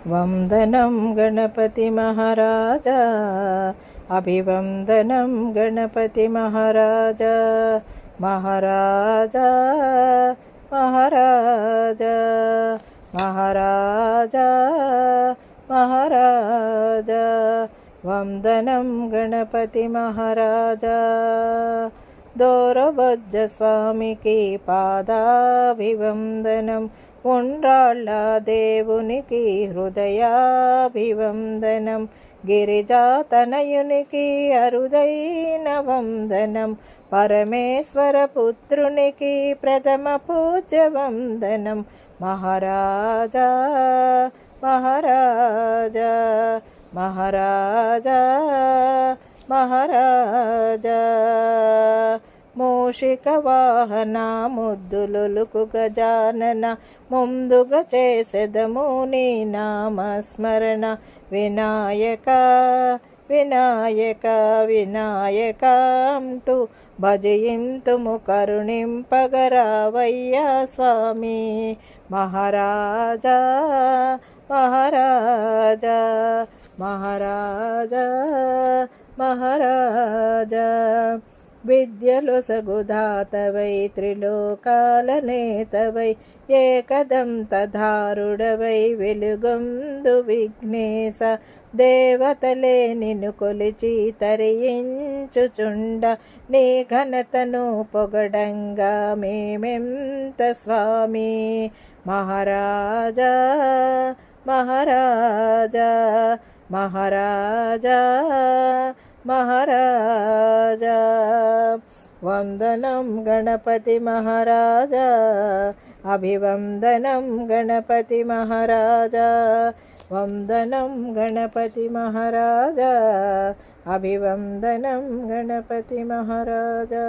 వందనం గణపతి మహారాజా, అభివందనం గణపతి మహారాజా. మహారాజా మహారాజా మహారాజా మహారాజా, వందనం గణపతి మహారాజా. దోరబొజ్జ స్వామికి పాదాభివందనం, ఉండ్రాళ్ళ దేవునికి హృదయాభివందనం, గిరిజాతనయునికి అరుదైన వందనం, పరమేశ్వర పుత్రునికి ప్రథమ పూజ్య వందనం. మహారాజా మహారాజా మహారాజా మహారాజా, మూషిక వాహన ముద్దులుకు గజానన, ముందుగా చేసెదము నీ నామస్మరణ. వినాయక వినాయక వినాయక అంటూ భజయింతుము కరుణింపగరావయ్యా స్వామి. మహారాజా మహారాజా మహారాజా మహారాజా, విద్యలొసగుదాతవై త్రిలోకాల నేతవై, ఏకదంతధారుడవై వెలుగొందు విఘ్నేశ. దేవతలే నిన్ను కొలిచి తరించుచుండ, నీ ఘనతను పొగడంగా మేమెంత స్వామి. మహారాజా మహారాజా మహారాజా మహారాజా, వందనం గణపతి మహారాజా, అభివందనం గణపతి మహారాజా. వందనం గణపతి మహారాజా, అభివందనం గణపతి మహారాజా.